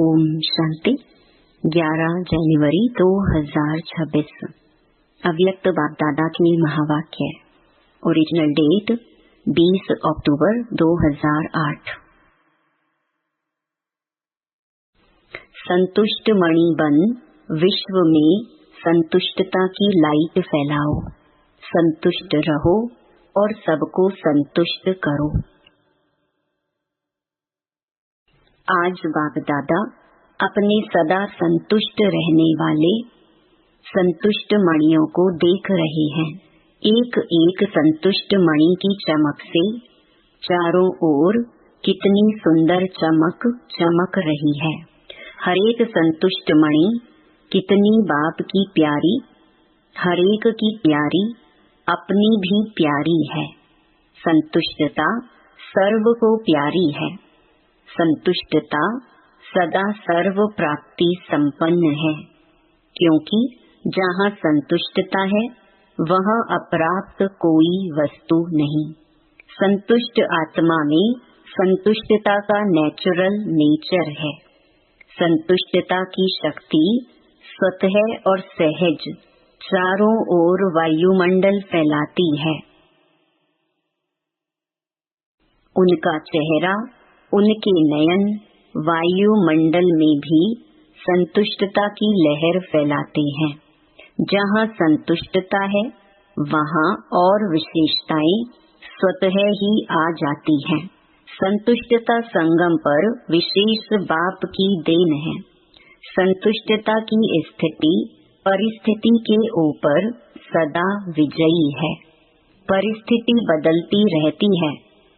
ओम शांति। 11 जनवरी 2026 अव्यक्त बाप दादा की महावाक्य। ओरिजिनल डेट 20 अक्टूबर 2008। संतुष्ट मणि बन विश्व में संतुष्टता की लाइट फैलाओ। संतुष्ट रहो और सबको संतुष्ट करो। आज बाप दादा अपने सदा संतुष्ट रहने वाले संतुष्ट मणियों को देख रहे हैं। एक एक संतुष्ट मणि की चमक से चारों ओर कितनी सुंदर चमक चमक रही है। हरेक संतुष्ट मणि कितनी बाप की प्यारी, हरेक की प्यारी, अपनी भी प्यारी है। संतुष्टता सर्व को प्यारी है। संतुष्टता सदा सर्व प्राप्ति संपन्न है, क्योंकि जहाँ संतुष्टता है वहाँ अप्राप्त कोई वस्तु नहीं। संतुष्ट आत्मा में संतुष्टता का नेचुरल नेचर है। संतुष्टता की शक्ति स्वतः और सहज चारों ओर वायुमंडल फैलाती है। उनका चेहरा, उनके नयन वायुमंडल में भी संतुष्टता की लहर फैलाते हैं। जहाँ संतुष्टता है वहाँ और विशेषताएं स्वतः ही आ जाती हैं। संतुष्टता संगम पर विशेष बाप की देन है। संतुष्टता की स्थिति परिस्थिति के ऊपर सदा विजयी है। परिस्थिति बदलती रहती है,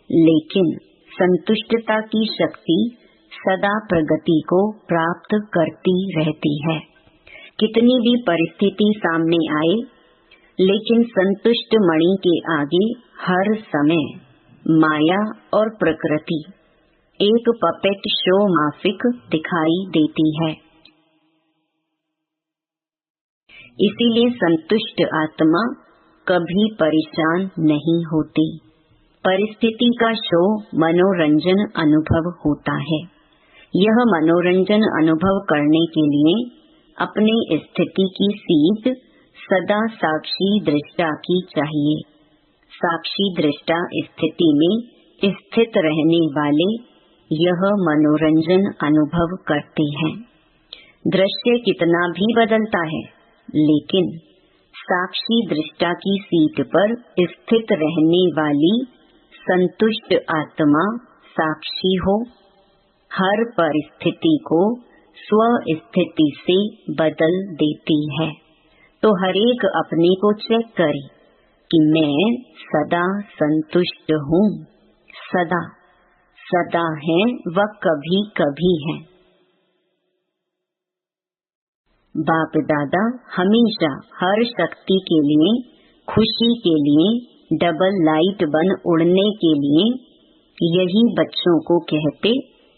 लेकिन संतुष्टता की शक्ति सदा प्रगति को प्राप्त करती रहती है। कितनी भी परिस्थिति सामने आए, लेकिन संतुष्ट मणि के आगे हर समय माया और प्रकृति एक पपेट शो माफिक दिखाई देती है। इसीलिए संतुष्ट आत्मा कभी परेशान नहीं होती। परिस्थिति का शो मनोरंजन अनुभव होता है। यह मनोरंजन अनुभव करने के लिए अपनी स्थिति की सीख सदा साक्षी दृष्टा की चाहिए। साक्षी दृष्टा स्थिति में स्थित रहने वाले यह मनोरंजन अनुभव करते हैं। दृश्य कितना भी बदलता है, लेकिन साक्षी दृष्टा की सीट पर स्थित रहने वाली संतुष्ट आत्मा साक्षी हो, हर परिस्थिति को स्व स्थिति से बदल देती है। तो हरेक अपने को चेक करे कि मैं सदा संतुष्ट हूँ। सदा सदा है व कभी कभी है। बाप दादा हमेशा हर शक्ति के लिए, खुशी के लिए, डबल लाइट बन उड़ने के लिए यही बच्चों को कहते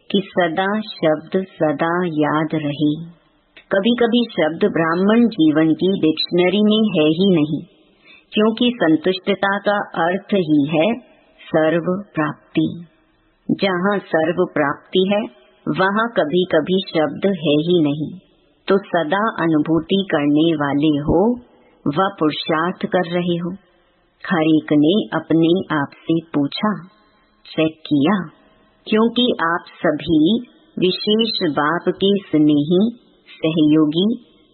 कि सदा शब्द सदा याद रहे। कभी कभी शब्द ब्राह्मण जीवन की डिक्शनरी में है ही नहीं, क्योंकि संतुष्टता का अर्थ ही है सर्व प्राप्ति। जहाँ सर्व प्राप्ति है वहाँ कभी कभी शब्द है ही नहीं। तो सदा अनुभूति करने वाले हो व पुरुषार्थ कर रहे हो। हर एक ने अपने आप से पूछा, चेक किया, क्योंकि आप सभी विशेष बाप के स्नेही, सहयोगी,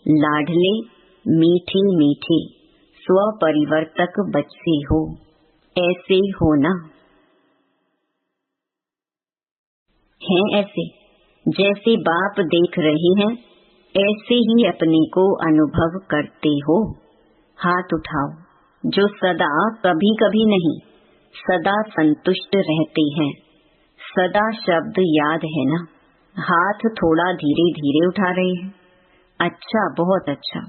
लाडले, मीठे मीठे स्व परिवर्तक बच्चे हो। ऐसे होना हैं, ऐसे जैसे बाप देख रहे हैं ऐसे ही अपने को अनुभव करते हो। हाथ उठाओ जो सदा कभी कभी नहीं सदा संतुष्ट रहते हैं। सदा शब्द याद है ना? हाथ थोड़ा धीरे धीरे उठा रहे हैं। अच्छा, बहुत अच्छा।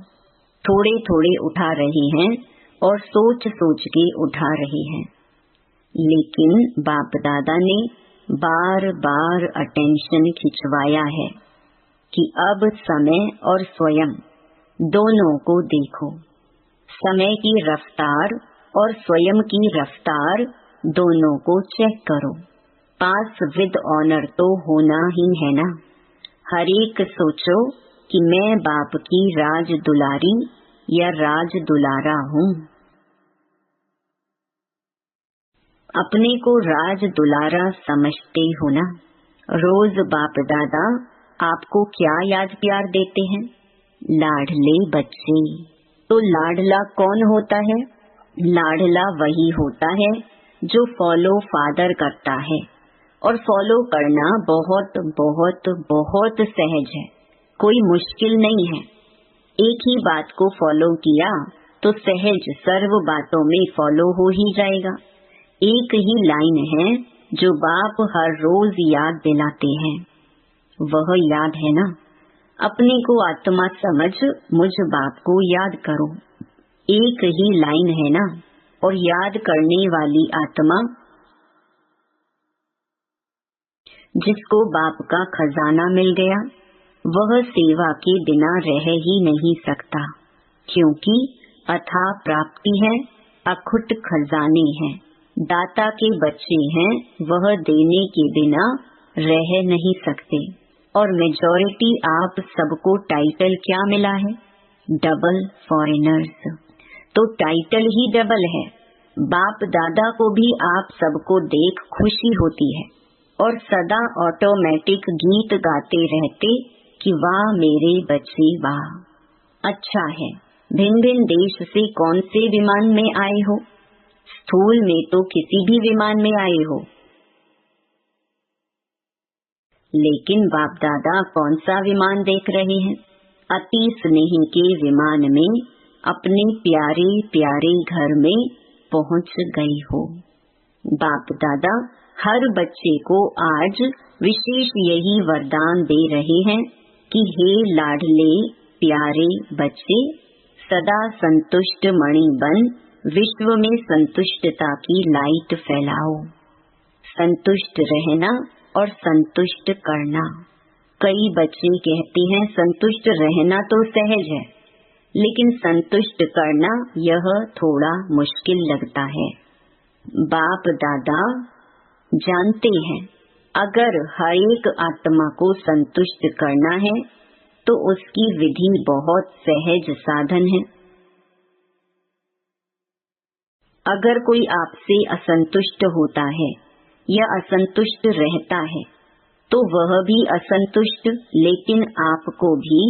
थोड़े थोड़े उठा रहे हैं और सोच सोच के उठा रहे हैं। लेकिन बाप दादा ने बार बार अटेंशन खिंचवाया है कि अब समय और स्वयं दोनों को देखो। समय की रफ्तार और स्वयं की रफ्तार दोनों को चेक करो। पास विद ऑनर तो होना ही है ना। हर एक सोचो कि मैं बाप की राज दुलारी या राज दुलारा हूँ। अपने को राज दुलारा समझते हो ना। रोज बाप दादा आपको क्या याद प्यार देते हैं? लाडले बच्चे। तो लाडला कौन होता है? लाडला वही होता है जो फॉलो फादर करता है, और फॉलो करना बहुत बहुत बहुत सहज है, कोई मुश्किल नहीं है। एक ही बात को फॉलो किया तो सहज सर्व बातों में फॉलो हो ही जाएगा। एक ही लाइन है जो बाप हर रोज याद दिलाते हैं, वह याद है ना। अपने को आत्मा समझ मुझ बाप को याद करो। एक ही लाइन है ना, और याद करने वाली आत्मा जिसको बाप का खजाना मिल गया, वह सेवा के बिना रह ही नहीं सकता, क्योंकि अथाह प्राप्ति है, अखुट खजाने हैं, दाता के बच्चे हैं, वह देने के बिना रह नहीं सकते। और मेजॉरिटी आप सबको टाइटल क्या मिला है? Double foreigners. तो टाइटल ही डबल है। बाप दादा को भी आप सबको देख खुशी होती है, और सदा ऑटोमेटिक गीत गाते रहते कि वाह मेरे बच्चे वाह। अच्छा है, भिन्न भिन्न देश से कौन से विमान में आए हो? स्थूल में तो किसी भी विमान में आए हो, लेकिन बाप दादा कौन सा विमान देख रहे हैं? अति स्नेह के विमान में अपने प्यारे प्यारे घर में पहुंच गए हो। बाप दादा हर बच्चे को आज विशेष यही वरदान दे रहे हैं कि हे लाडले प्यारे बच्चे, सदा संतुष्ट मणि बन विश्व में संतुष्टता की लाइट फैलाओ। संतुष्ट रहना और संतुष्ट करना। कई बच्चे कहते हैं संतुष्ट रहना तो सहज है, लेकिन संतुष्ट करना यह थोड़ा मुश्किल लगता है। बाप दादा जानते हैं अगर हर एक आत्मा को संतुष्ट करना है तो उसकी विधि बहुत सहज साधन है। अगर कोई आपसे असंतुष्ट होता है या असंतुष्ट रहता है तो वह भी असंतुष्ट, लेकिन आपको भी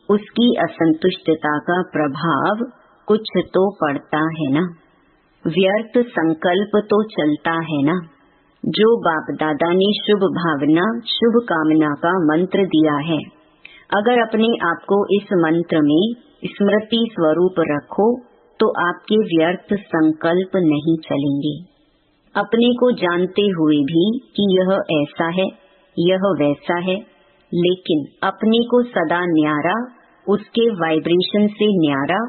उसकी असंतुष्टता का प्रभाव कुछ तो पड़ता है ना। व्यर्थ संकल्प तो चलता है ना। जो बाप दादा ने शुभ भावना शुभ कामना का मंत्र दिया है, अगर अपने आप को इस मंत्र में स्मृति स्वरूप रखो तो आपके व्यर्थ संकल्प नहीं चलेंगे। अपने को जानते हुए भी कि यह ऐसा है यह वैसा है, लेकिन अपने को सदा न्यारा, उसके वाइब्रेशन से न्यारा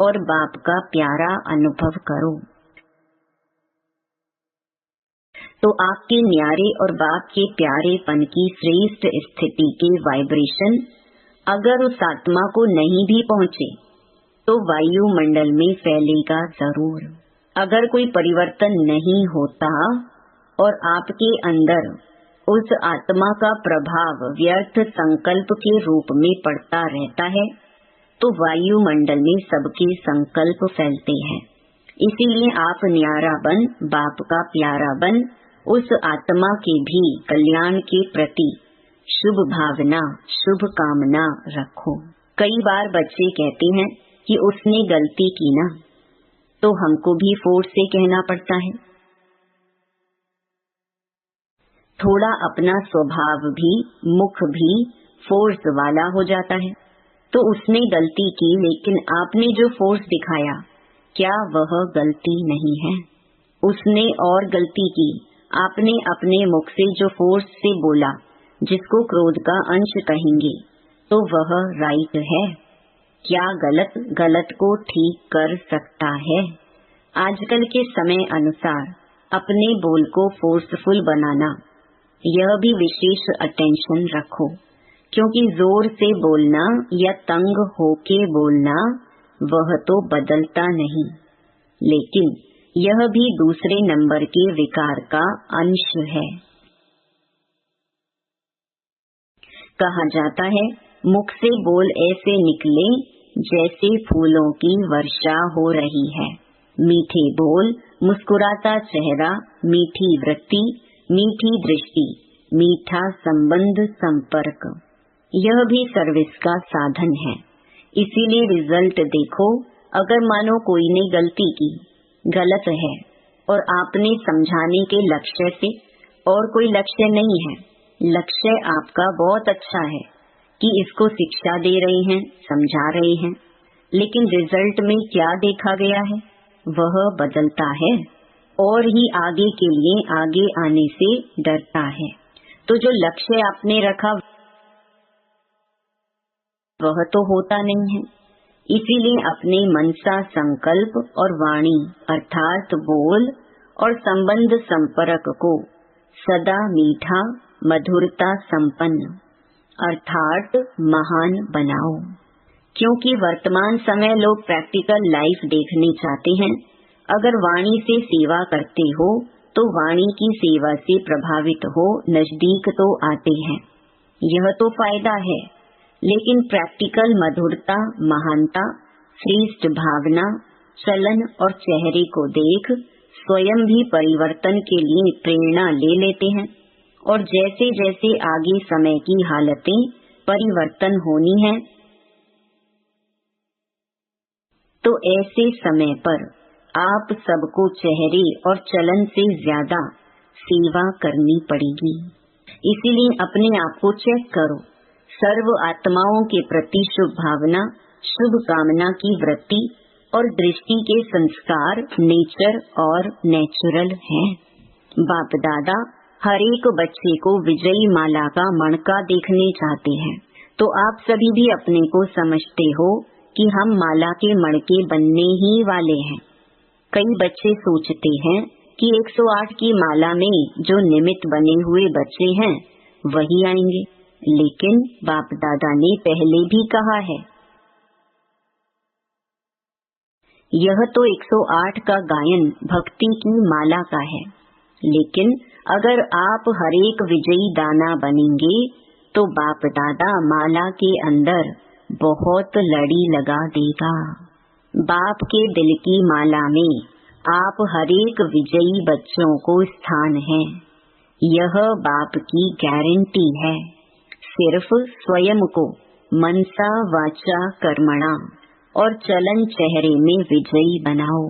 और बाप का प्यारा अनुभव करो, तो आपके न्यारे और बाप के प्यारेपन की श्रेष्ठ स्थिति के वाइब्रेशन अगर उस आत्मा को नहीं भी पहुँचे तो वायुमंडल में फैलेगा जरूर। अगर कोई परिवर्तन नहीं होता और आपके अंदर उस आत्मा का प्रभाव व्यर्थ संकल्प के रूप में पड़ता रहता है तो वायुमंडल में सबके संकल्प फैलते हैं। इसीलिए आप न्यारा बन, बाप का प्यारा बन, उस आत्मा के भी कल्याण के प्रति शुभ भावना शुभ कामना रखो। कई बार बच्चे कहते हैं कि उसने गलती की ना, तो हमको भी फोर्स से कहना पड़ता है। थोड़ा अपना स्वभाव भी मुख भी फोर्स वाला हो जाता है। तो उसने गलती की, लेकिन आपने जो फोर्स दिखाया क्या वह गलती नहीं है? उसने और गलती की, आपने अपने मुख से जो फोर्स से बोला, जिसको क्रोध का अंश कहेंगे, तो वह राइट है क्या? गलत को ठीक कर सकता है। आजकल के समय अनुसार अपने बोल को फोर्सफुल बनाना, यह भी विशेष अटेंशन रखो, क्योंकि जोर से बोलना या तंग होके बोलना वह तो बदलता नहीं, लेकिन यह भी दूसरे नंबर के विकार का अंश है। कहा जाता है, मुख से बोल ऐसे निकले जैसे फूलों की वर्षा हो रही है। मीठे बोल, मुस्कुराता चेहरा, मीठी वृत्ति, मीठी दृष्टि, मीठा संबंध संपर्क, यह भी सर्विस का साधन है। इसीलिए रिजल्ट देखो, अगर मानो कोई ने गलती की, गलत है, और आपने समझाने के लक्ष्य से, और कोई लक्ष्य नहीं है, लक्ष्य आपका बहुत अच्छा है कि इसको शिक्षा दे रहे हैं, समझा रहे हैं, लेकिन रिजल्ट में क्या देखा गया है, वह बदलता है और ही आगे के लिए आगे आने से डरता है। तो जो लक्ष्य आपने रखा वह तो होता नहीं है। इसीलिए अपने मनसा संकल्प और वाणी अर्थात बोल और संबंध संपर्क को सदा मीठा, मधुरता संपन्न अर्थात महान बनाओ। क्योंकि वर्तमान समय लोग प्रैक्टिकल लाइफ देखने चाहते हैं। अगर वाणी से सेवा करते हो तो वाणी की सेवा से प्रभावित हो नजदीक तो आते हैं, यह तो फायदा है। लेकिन प्रैक्टिकल मधुरता, महानता, श्रेष्ठ भावना, चलन और चेहरे को देख स्वयं भी परिवर्तन के लिए प्रेरणा ले लेते हैं। और जैसे जैसे आगे समय की हालतें परिवर्तन होनी है, तो ऐसे समय पर आप सबको चेहरे और चलन से ज्यादा सेवा करनी पड़ेगी। इसीलिए अपने आप को चेक करो। सर्व आत्माओं के प्रति शुभ भावना, शुभ कामना की वृत्ति और दृष्टि के संस्कार नेचर और नेचुरल हैं। बाप दादा हर एक बच्चे को विजयी माला का मणका देखने चाहते हैं। तो आप सभी भी अपने को समझते हो कि हम माला के मणके बनने ही वाले हैं। कई बच्चे सोचते हैं कि 108 की माला में जो निमित्त बने हुए बच्चे हैं वही आएंगे, लेकिन बाप दादा ने पहले भी कहा है, यह तो 108 का गायन भक्ति की माला का है। लेकिन अगर आप हरेक विजयी दाना बनेंगे तो बाप दादा माला के अंदर बहुत लड़ी लगा देगा। बाप के दिल की माला में आप हरेक विजयी बच्चों को स्थान है, यह बाप की गारंटी है। सिर्फ स्वयं को मनसा वाचा कर्मणा और चलन चेहरे में विजयी बनाओ।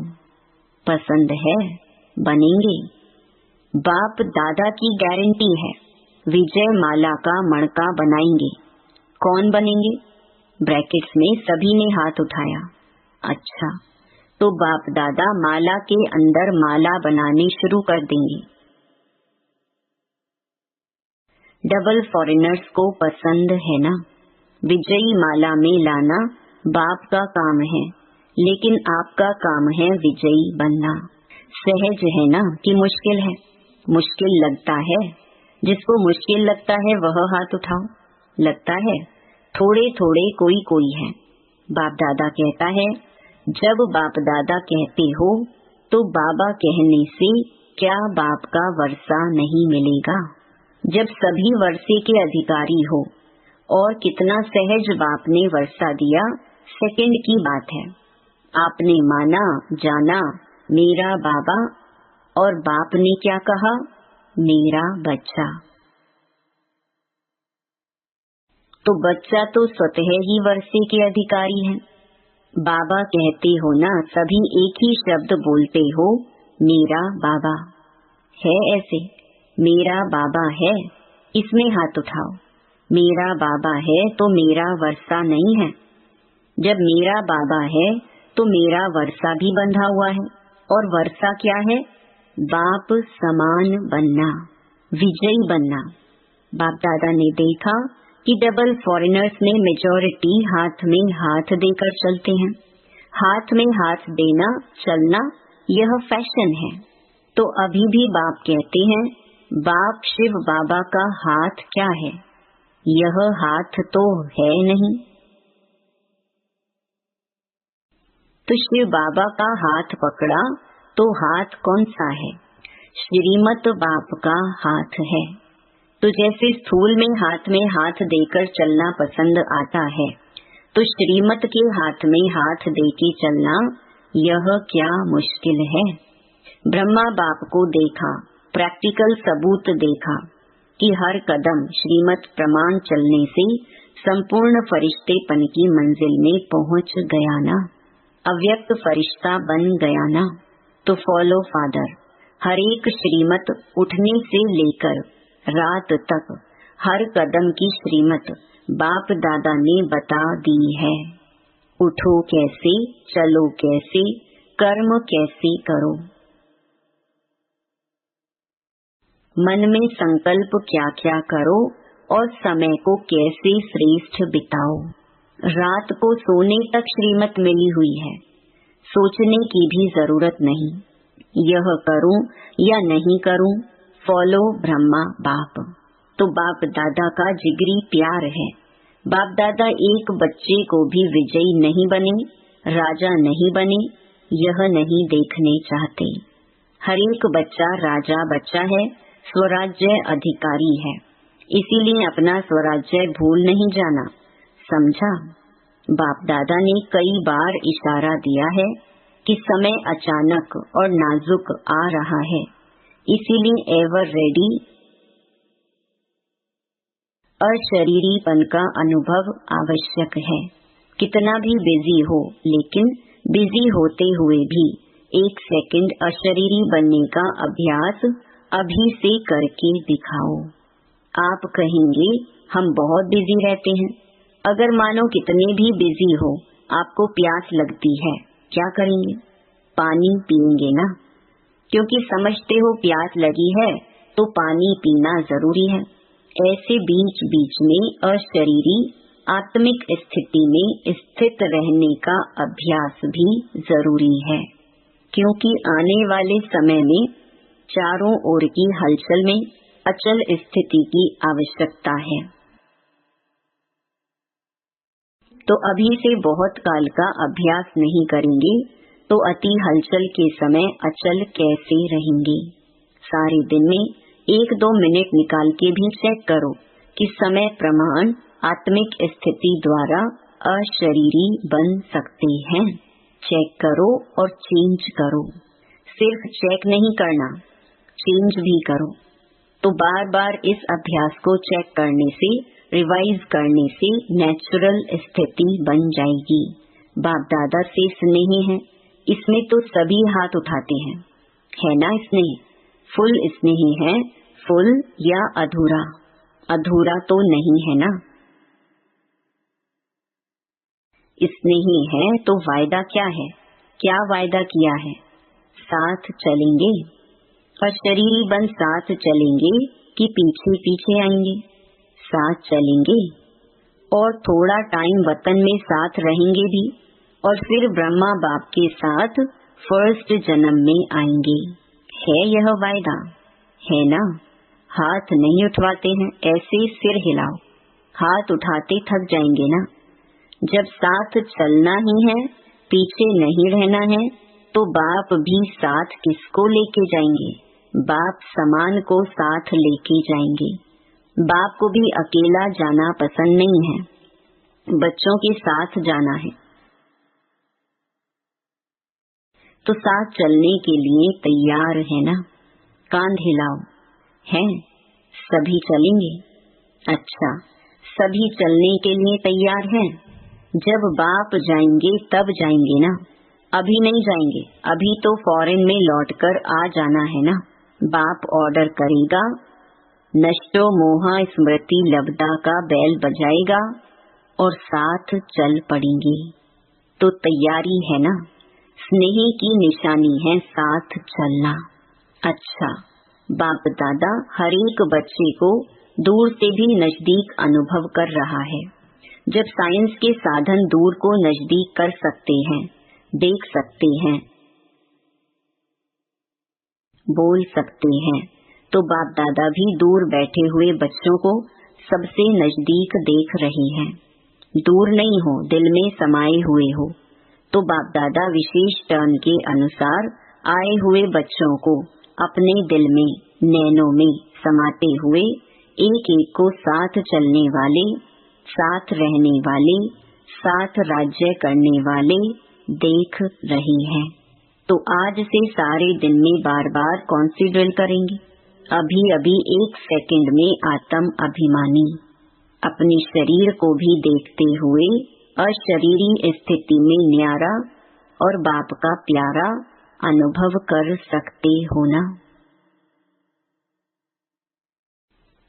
पसंद है, बनेंगे। बाप दादा की गारंटी है, विजय माला का मणका बनाएंगे। कौन बनेंगे? ब्रैकेट्स में सभी ने हाथ उठाया। अच्छा, तो बाप दादा माला के अंदर माला बनाने शुरू कर देंगे। डबल फॉरेनर्स को पसंद है ना? विजयी माला में लाना बाप का काम है, लेकिन आपका काम है विजयी बनना। सहज है ना कि मुश्किल है? मुश्किल लगता है। जिसको मुश्किल लगता है वह हाथ उठाओ। लगता है? थोड़े थोड़े कोई कोई है। बाप दादा कहता है, जब बाप दादा कहते हो तो बाबा कहने से क्या बाप का वर्षा नहीं मिलेगा? जब सभी वर्षे के अधिकारी हो, और कितना सहज बाप ने वर्षा दिया, सेकंड की बात है। आपने माना, जाना मेरा बाबा, और बाप ने क्या कहा? मेरा बच्चा। तो बच्चा तो स्वतः ही वर्षे के अधिकारी है। बाबा कहते हो ना, सभी एक ही शब्द बोलते हो, मेरा बाबा। है ऐसे? मेरा बाबा है, इसमें हाथ उठाओ। मेरा बाबा है तो मेरा वर्षा नहीं है। जब मेरा बाबा है तो मेरा वर्षा भी बंधा हुआ है। और वर्षा क्या है? बाप समान बनना, विजयी बनना। बाप दादा ने देखा कि डबल फॉरेनर्स में मेजॉरिटी हाथ में हाथ देकर चलते हैं। हाथ में हाथ देना, चलना, यह फैशन है। तो अभी भी बाप कहते हैं, बाप शिव बाबा का हाथ क्या है? यह हाथ तो है नहीं। तो शिव बाबा का हाथ पकड़ा तो हाथ कौन सा है? श्रीमत बाप का हाथ है। तो जैसे स्थूल में हाथ देकर चलना पसंद आता है, तो श्रीमत के हाथ में हाथ देके चलना यह क्या मुश्किल है। ब्रह्मा बाप को देखा, प्रैक्टिकल सबूत देखा कि हर कदम श्रीमत प्रमाण चलने से संपूर्ण फरिश्तेपन की मंजिल में पहुंच गया ना, अव्यक्त फरिश्ता बन गया ना। तो फॉलो फादर, हर एक श्रीमत उठने से लेकर रात तक हर कदम की श्रीमत बाप दादा ने बता दी है। उठो कैसे, चलो कैसे, कर्म कैसे करो, मन में संकल्प क्या क्या करो और समय को कैसे श्रेष्ठ बिताओ। रात को सोने तक श्रीमत मिली हुई है, सोचने की भी जरूरत नहीं, यह करूं या नहीं करूं, फॉलो ब्रह्मा बाप। तो बाप दादा का जिगरी प्यार है। बाप दादा एक बच्चे को भी विजयी नहीं बने, राजा नहीं बने, यह नहीं देखने चाहते। हर एक बच्चा राजा बच्चा है, स्वराज्य अधिकारी है, इसीलिए अपना स्वराज्य भूल नहीं जाना, समझा। बाप दादा ने कई बार इशारा दिया है कि समय अचानक और नाजुक आ रहा है, इसीलिए एवर रेडी। अशरीरीपन का अनुभव आवश्यक है। कितना भी बिजी हो, लेकिन बिजी होते हुए भी 1 सेकंड अशरीरी बनने का अभ्यास अभी से करके दिखाओ। आप कहेंगे हम बहुत बिजी रहते हैं। अगर मानो कितने भी बिजी हो, आपको प्यास लगती है, क्या करेंगे? पानी पिएंगे ना, क्योंकि समझते हो प्यास लगी है तो पानी पीना जरूरी है। ऐसे बीच बीच में अशरीरी आत्मिक स्थिति में स्थित रहने का अभ्यास भी जरूरी है, क्योंकि आने वाले समय में चारों ओर की हलचल में अचल स्थिति की आवश्यकता है। तो अभी से बहुत काल का अभ्यास नहीं करेंगे तो अति हलचल के समय अचल कैसे रहेंगे। सारे दिन में 1-2 मिनट निकाल के भी चेक करो कि समय प्रमाण आत्मिक स्थिति द्वारा अशरीरी बन सकते हैं। चेक करो और चेंज करो। सिर्फ चेक नहीं करना, चेंज भी करो। तो बार बार इस अभ्यास को चेक करने से, रिवाइज करने से नेचुरल स्थिति बन जाएगी। बाप दादा से स्नेह है, इसमें तो सभी हाथ उठाते हैं, है ना स्नेह? फुल स्नेह है, फुल या अधूरा? अधूरा तो नहीं है ना। स्नेही है तो वायदा क्या है? क्या वायदा किया है? साथ चलेंगे। अशरीरी बन साथ चलेंगे कि पीछे पीछे आएंगे? साथ चलेंगे और थोड़ा टाइम वतन में साथ रहेंगे भी, और फिर ब्रह्मा बाप के साथ फर्स्ट जन्म में आएंगे। है यह वायदा? है ना? हाथ नहीं उठवाते हैं, ऐसे सिर हिलाओ। हाथ उठाते थक जाएंगे ना। जब साथ चलना ही है, पीछे नहीं रहना है, तो बाप भी साथ किसको लेके जाएंगे? बाप समान को साथ लेके जाएंगे। बाप को भी अकेला जाना पसंद नहीं है, बच्चों के साथ जाना है। तो साथ चलने के लिए तैयार है ना? कांध हिलाओ। हैं? सभी चलेंगे? अच्छा, सभी चलने के लिए तैयार हैं? जब बाप जाएंगे तब जाएंगे ना, अभी नहीं जाएंगे। अभी तो फॉरेन में लौटकर आ जाना है ना। बाप ऑर्डर करेगा, नष्टो मोहा स्मृति लब्धा का बैल बजाएगा और साथ चल पड़ेंगे। तो तैयारी है ना? स्नेह की निशानी है साथ चलना। अच्छा, बाप दादा हर एक बच्चे को दूर से भी नजदीक अनुभव कर रहा है। जब साइंस के साधन दूर को नजदीक कर सकते हैं, देख सकते हैं, बोल सकते हैं, तो बाप दादा भी दूर बैठे हुए बच्चों को सबसे नजदीक देख रहे हैं। दूर नहीं हो, दिल में समाये हुए हो। तो बाप दादा विशेष टर्न के अनुसार आए हुए बच्चों को अपने दिल में, नैनों में समाते हुए एक एक को साथ चलने वाले, साथ रहने वाले, साथ राज्य करने वाले देख रही है। तो आज से सारे दिन में बार बार कौन सी ड्रिल करेंगे? अभी अभी 1 सेकंड में आत्म अभिमानी अपने शरीर को भी देखते हुए अशरीरी स्थिति में न्यारा और बाप का प्यारा अनुभव कर सकते हो ना?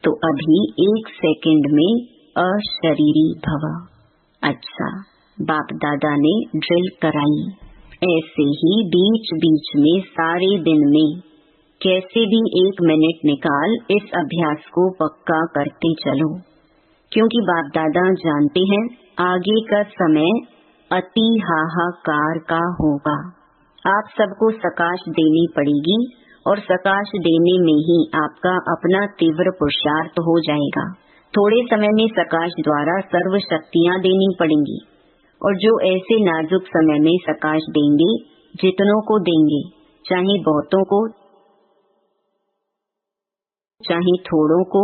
तो अभी 1 सेकंड में अशरीरी भव। अच्छा, बाप दादा ने ड्रिल कराई। ऐसे ही बीच बीच में सारे दिन में कैसे भी 1 मिनट निकाल इस अभ्यास को पक्का करते चलो, क्योंकि बाप दादा जानते हैं आगे का समय अति हाहाकार का होगा। आप सबको सकाश देनी पड़ेगी और सकाश देने में ही आपका अपना तीव्र पुरुषार्थ हो जाएगा। थोड़े समय में सकाश द्वारा सर्व शक्तियाँ देनी पड़ेंगी, और जो ऐसे नाजुक समय में सकाश देंगे, जितनों को देंगे, चाहे बहुतों को चाहे थोड़ों को,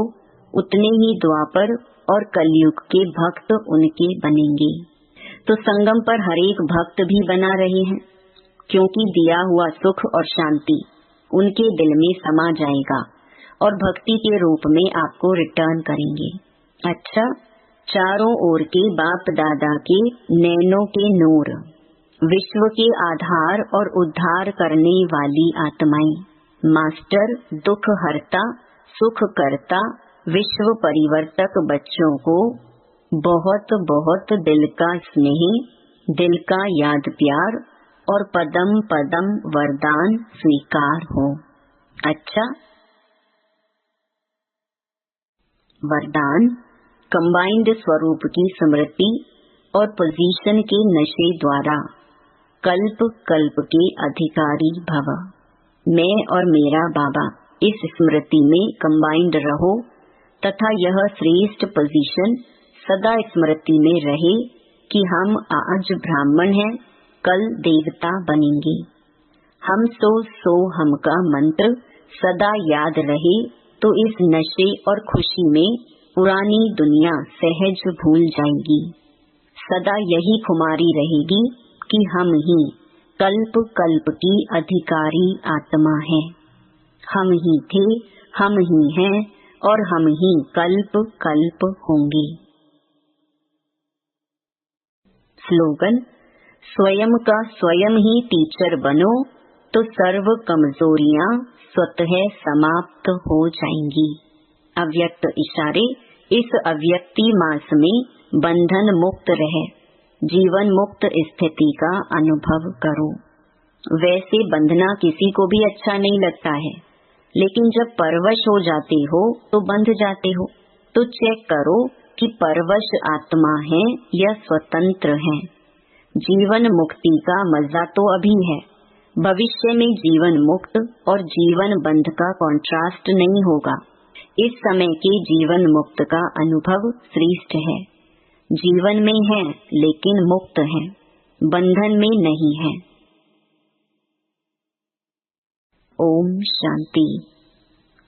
उतने ही द्वापर और कलयुग के भक्त उनके बनेंगे। तो संगम पर हर एक भक्त भी बना रहे हैं, क्योंकि दिया हुआ सुख और शांति उनके दिल में समा जाएगा और भक्ति के रूप में आपको रिटर्न करेंगे। अच्छा, चारों ओर के बाप दादा के नैनों के नूर, विश्व के आधार और उद्धार करने वाली आत्माएं, मास्टर दुख हरता सुख करता विश्व परिवर्तक बच्चों को बहुत बहुत दिल का स्नेह, दिल का याद प्यार और पदम पदम वरदान स्वीकार हो। अच्छा, वरदान कंबाइंड स्वरूप की स्मृति और पोजीशन के नशे द्वारा कल्प कल्प के अधिकारी भव। मैं और मेरा बाबा इस स्मृति में कंबाइंड रहो तथा यह श्रेष्ठ पोजीशन सदा स्मृति में रहे कि हम आज ब्राह्मण हैं, कल देवता बनेंगे। हम सो हम का मंत्र सदा याद रहे, तो इस नशे और खुशी में पुरानी दुनिया सहज भूल जाएगी। सदा यही खुमारी रहेगी कि हम ही कल्प कल्प की अधिकारी आत्मा है। हम ही थे, हम ही हैं और हम ही कल्प कल्प होंगे। स्लोगन: स्वयं का स्वयं ही टीचर बनो तो सर्व कमजोरियां स्वतः समाप्त हो जाएंगी। अव्यक्त इशारे: इस अव्यक्ति मास में बंधन मुक्त रहे, जीवन मुक्त स्थिति का अनुभव करो। वैसे बंधना किसी को भी अच्छा नहीं लगता है, लेकिन जब परवश हो जाते हो तो बंध जाते हो। तो चेक करो कि परवश आत्मा है या स्वतंत्र है। जीवन मुक्ति का मजा तो अभी है, भविष्य में जीवन मुक्त और जीवन बंध का कॉन्ट्रास्ट नहीं होगा। इस समय के जीवन मुक्त का अनुभव श्रेष्ठ है। जीवन में है लेकिन मुक्त है, बंधन में नहीं है। ओम शांति।